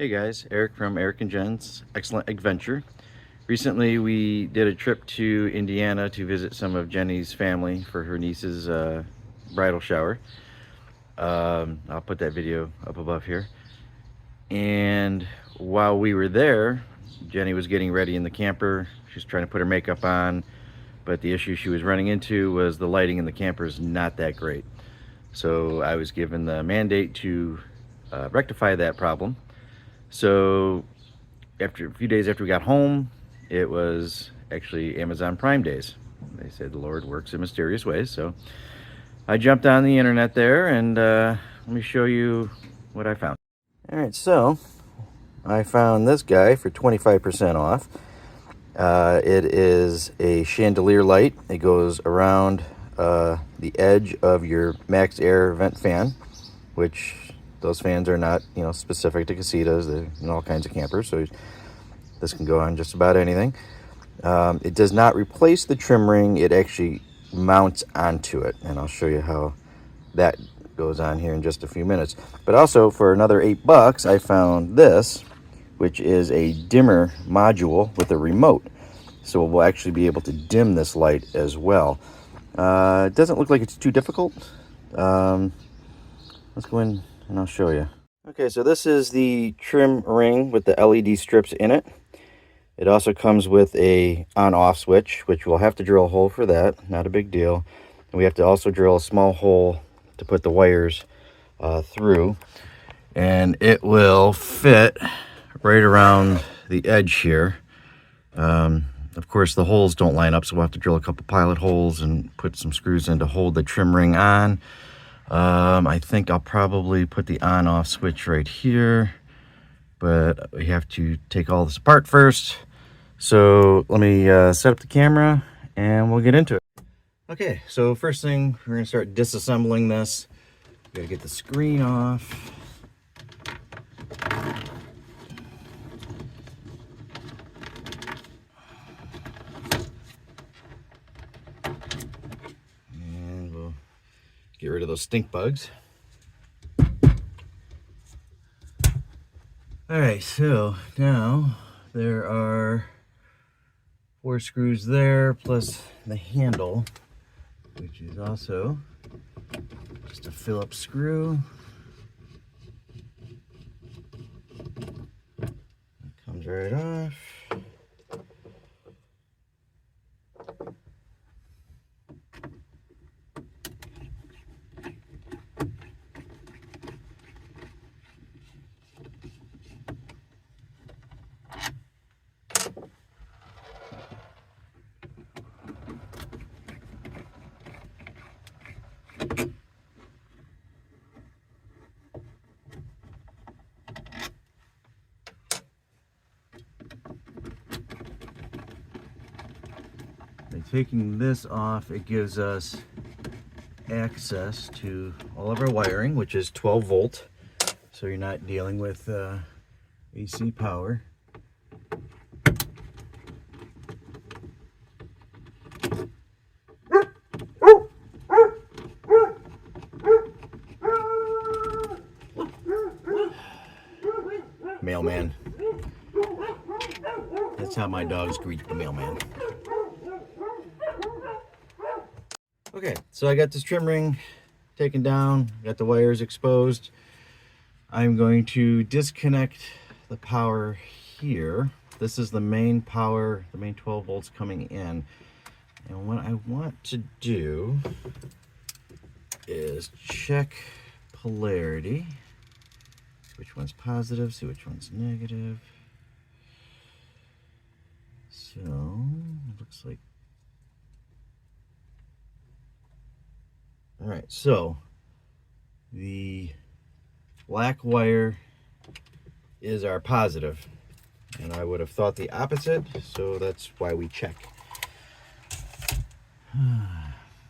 Hey guys, Eric from Eric and Jen's Excellent Adventure. Recently we did a trip to Indiana to visit some of Jenny's family for her niece's bridal shower. I'll put that video up above here. And while we were there, Jenny was getting ready in the camper. She was trying to put her makeup on, but the issue she was running into was the lighting in the camper is not that great. So I was given the mandate to rectify that problem. So after a few days after we got home, it was actually Amazon Prime days. They said the Lord works in mysterious ways. So I jumped on the internet there and let me show you what I found. All right, so I found this guy for 25% off. It is a chandelier light. It goes around the edge of your Maxx Air vent fan, which those fans are not, specific to Casitas. They're in all kinds of campers, so this can go on just about anything. It does not replace the trim ring. It actually mounts onto it, and I'll show you how that goes on here in just a few minutes. But also, for another $8, I found this, which is a dimmer module with a remote. So we'll actually be able to dim this light as well. It doesn't look like it's too difficult. Let's go in and I'll show you. Okay, so this is the trim ring with the LED strips in it. It also comes with a on-off switch, which we'll have to drill a hole for that. Not a big deal. And we have to also drill a small hole to put the wires through. And it will fit right around the edge here. Of course, the holes don't line up, so we'll have to drill a couple pilot holes and put some screws in to hold the trim ring on. I think I'll probably put the on-off switch right here, but we have to take all this apart first. So let me set up the camera and we'll get into it. Okay, so first thing, we're gonna start disassembling this. We gotta get the screen off. And we'll get rid of those stink bugs. All right, so now there are 4 screws there, plus the handle, which is also just a Phillips screw. It comes right off. By taking this off, it gives us access to all of our wiring, which is 12 volt, so you're not dealing with AC power. Mailman. That's how my dogs greet the mailman. Okay, so I got this trim ring taken down, got the wires exposed. I'm going to disconnect the power here. This is the main power, the main 12 volts coming in. And what I want to do is check polarity. Which one's positive, see which one's negative. So, it looks like... All right, so the black wire is our positive, and I would have thought the opposite, so that's why we check.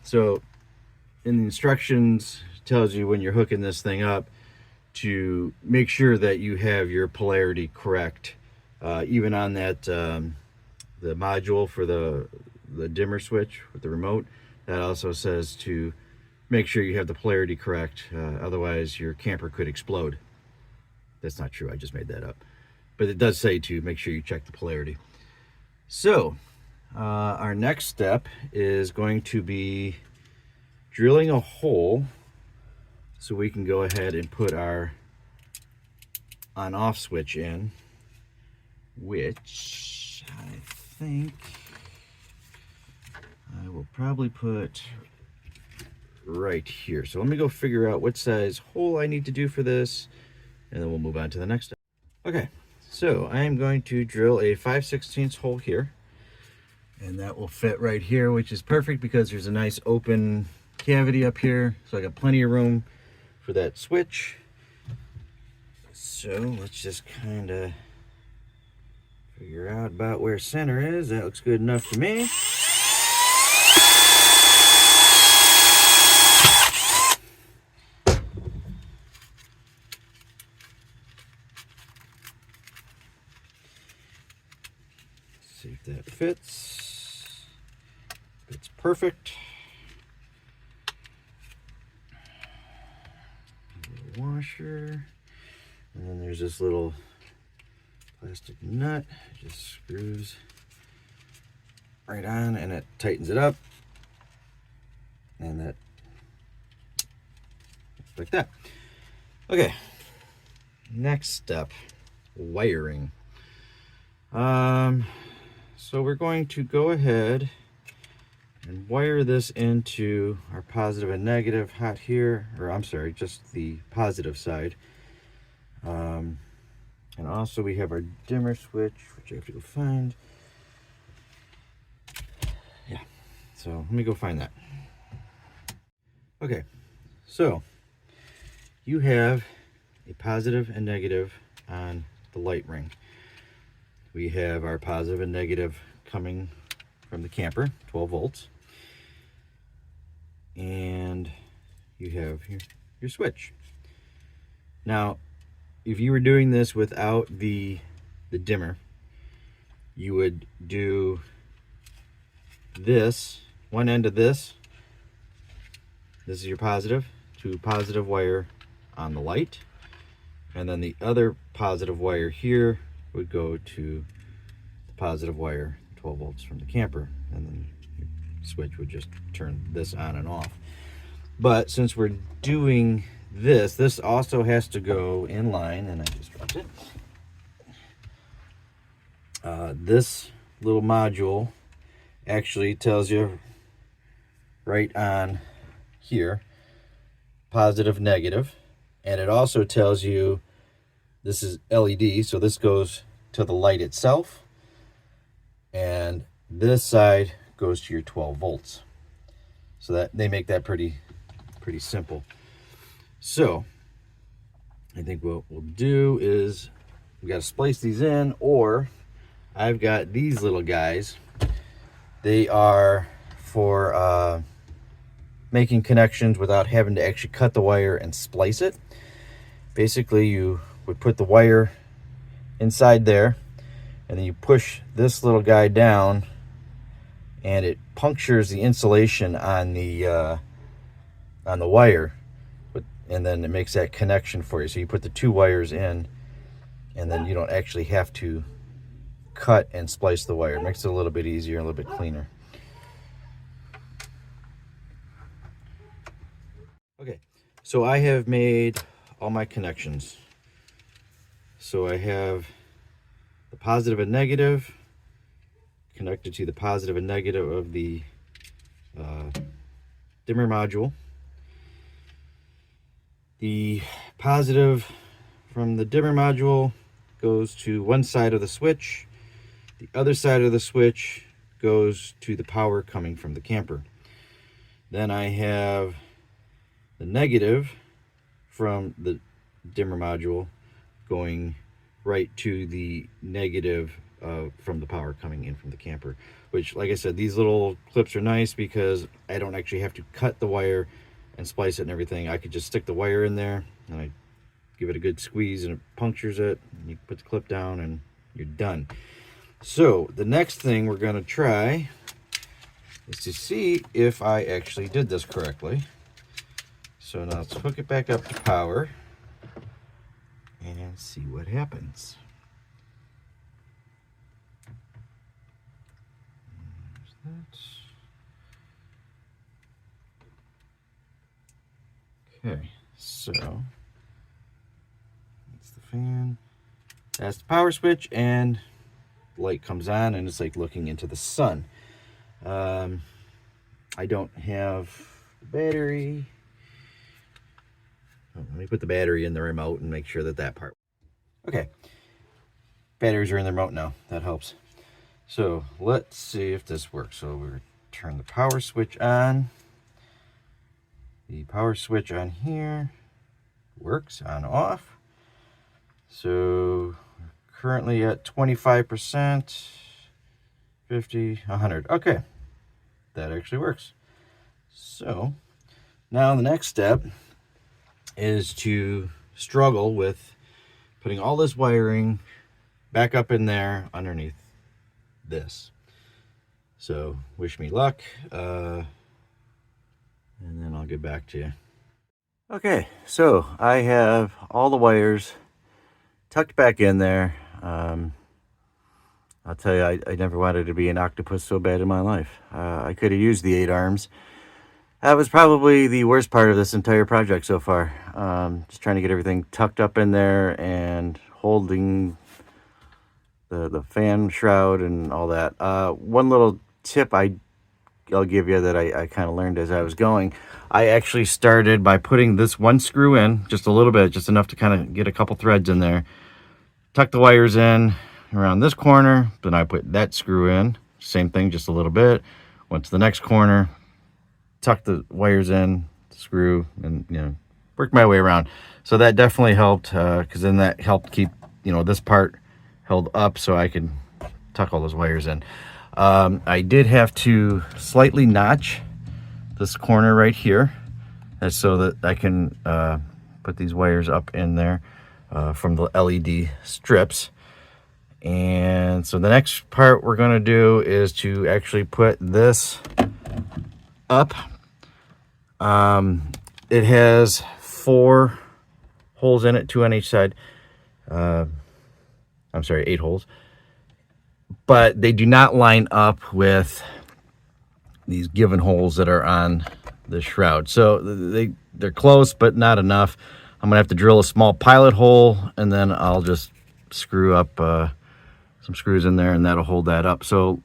So in the instructions, it tells you when you're hooking this thing up to make sure that you have your polarity correct. Even on that the module for the dimmer switch with the remote, that also says to make sure you have the polarity correct, otherwise your camper could explode. That's not true, I just made that up. But it does say to make sure you check the polarity. So our next step is going to be drilling a hole so we can go ahead and put our on-off switch in, which I think I will probably put right here. So let me go figure out what size hole I need to do for this, and then we'll move on to the next step. Okay, so I am going to drill a 5/16 hole here, and that will fit right here, which is perfect because there's a nice open cavity up here, so I got plenty of room for that switch. So let's just kind of figure out about where center is. That looks good enough to me. See if that fits. It's perfect. Washer, and then there's this little plastic nut, just screws right on and it tightens it up, and that like that. Okay, next step, wiring. So we're going to go ahead and wire this into our positive and negative hot here, or I'm sorry, just the positive side. And also we have our dimmer switch, which I have to go find. Yeah, so let me go find that. Okay, so you have a positive and negative on the light ring. We have our positive and negative coming from the camper, 12 volts. And you have your switch. Now, if you were doing this without the dimmer, you would do this, one end of this is your positive to positive wire on the light, and then the other positive wire here would go to the positive wire, 12 volts from the camper, and then your switch would just turn this on and off. But since we're doing this also has to go in line, and I just dropped it. This little module actually tells you right on here, positive, negative, and it also tells you this is LED, so this goes to the light itself, and this side goes to your 12 volts. So that they make that pretty simple. So I think what we'll do is we got to splice these in, or I've got these little guys. They are for making connections without having to actually cut the wire and splice it. Basically, you would put the wire inside there, and then you push this little guy down, and it punctures the insulation on the wire, and then it makes that connection for you. So you put the two wires in, and then you don't actually have to cut and splice the wire. It makes it a little bit easier, a little bit cleaner. Okay, so I have made all my connections. So I have the positive and negative connected to the positive and negative of the dimmer module. The positive from the dimmer module goes to one side of the switch. The other side of the switch goes to the power coming from the camper. Then I have the negative from the dimmer module going right to the negative from the power coming in from the camper, which, like I said, these little clips are nice because I don't actually have to cut the wire and splice it and everything. I could just stick the wire in there, and I give it a good squeeze, and it punctures it, and you put the clip down and you're done. So the next thing we're going to try is to see if I actually did this correctly. So now let's hook it back up to power, and see what happens. Okay, so that's the fan. That's the power switch, and light comes on, and it's like looking into the sun. I don't have the battery. Oh, let me put the battery in the remote and make sure that that part. Okay, batteries are in the remote now. That helps. So let's see if this works. So we turn the power switch on. The power switch on here works on off. So currently at 25%, 50, 100. Okay, that actually works. So now the next step is to struggle with putting all this wiring back up in there underneath this. So wish me luck, and then I'll get back to you. Okay, so I have all the wires tucked back in there. I'll tell you, I never wanted to be an octopus so bad in my life. I could have used the 8 arms. That was probably the worst part of this entire project so far. Just trying to get everything tucked up in there and holding the fan shroud and all that. One little tip I'll give you that I kind of learned as I was going. I actually started by putting this one screw in, just a little bit, just enough to kind of get a couple threads in there. Tuck the wires in around this corner, then I put that screw in, same thing, just a little bit. Went to the next corner, tuck the wires in, screw, and work my way around. So that definitely helped, because then that helped keep this part held up so I could tuck all those wires in. I did have to slightly notch this corner right here, that's so that I can put these wires up in there from the LED strips. And so the next part we're going to do is to actually put this up. It has 4 holes in it, 2 on each side. I'm sorry, 8 holes. But they do not line up with these given holes that are on the shroud. So they're close, but not enough. I'm gonna have to drill a small pilot hole, and then I'll just screw up some screws in there, and that'll hold that up. So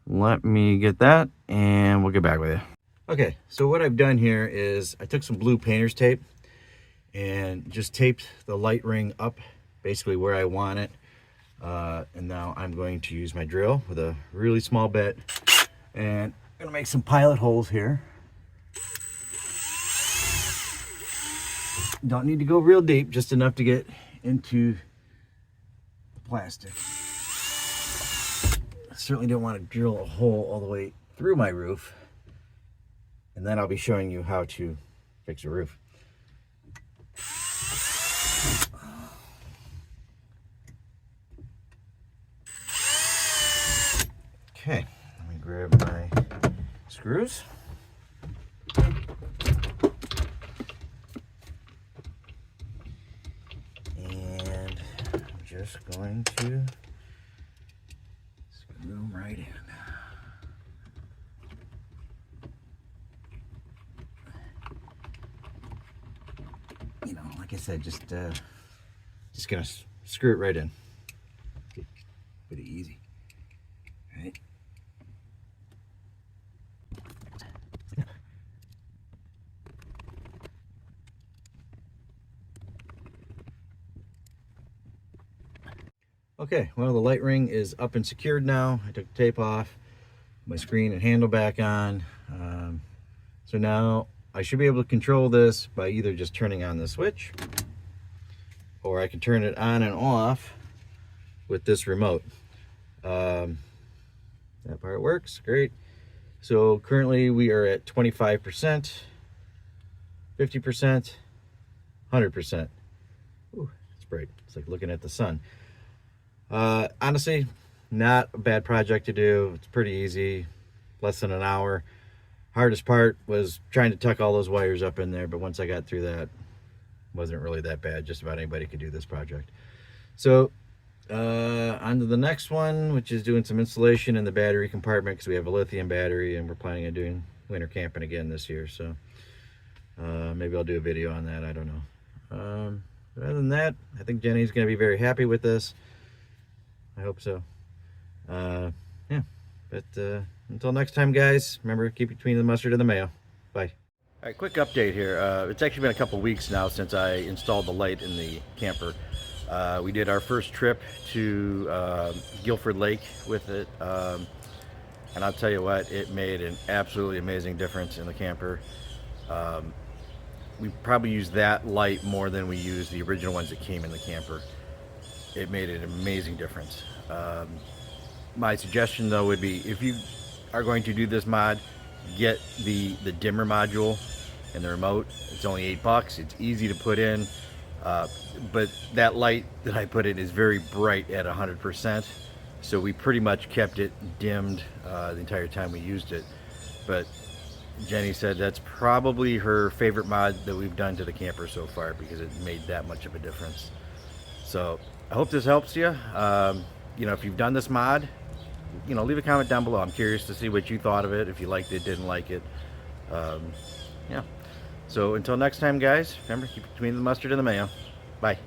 let me get that, and we'll get back with you. Okay, so what I've done here is I took some blue painter's tape and just taped the light ring up basically where I want it. And now I'm going to use my drill with a really small bit, and I'm gonna make some pilot holes here. Don't need to go real deep, just enough to get into the plastic. I certainly don't want to drill a hole all the way through my roof, and then I'll be showing you how to fix a roof. Okay, let me grab my screws. And I'm just going to screw them right in. Like I said, just gonna screw it right in. Pretty easy. Right. Okay, well, the light ring is up and secured now. I took the tape off, my screen and handle back on. So now I should be able to control this by either just turning on the switch, or I can turn it on and off with this remote. That part works, great. So currently we are at 25%, 50%, 100%. Ooh, it's bright. It's like looking at the sun. Honestly, not a bad project to do. It's pretty easy, less than an hour. Hardest part was trying to tuck all those wires up in there, but once I got through that, wasn't really that bad. Just about anybody could do this project. So on to the next one, which is doing some installation in the battery compartment, because we have a lithium battery and we're planning on doing winter camping again this year. So maybe I'll do a video on that. I don't know. But other than that, I think Jenny's going to be very happy with this. I hope so. Yeah. But until next time, guys, remember, keep between the mustard and the mayo. Bye. All right, quick update here. It's actually been a couple weeks now since I installed the light in the camper. We did our first trip to Guilford Lake with it. And I'll tell you what, it made an absolutely amazing difference in the camper. We probably used that light more than we used the original ones that came in the camper. It made an amazing difference. My suggestion though would be, if you are going to do this mod, get the dimmer module and the remote. It's only $8. It's easy to put in, but that light that I put in is very bright at 100%. So we pretty much kept it dimmed the entire time we used it. But Jenny said that's probably her favorite mod that we've done to the camper so far, because it made that much of a difference. So I hope this helps you. You know, if you've done this mod, you know, leave a comment down below. I'm curious to see what you thought of it, if you liked it, didn't like it. Yeah. So until next time, guys, remember, keep between the mustard and the mayo. Bye.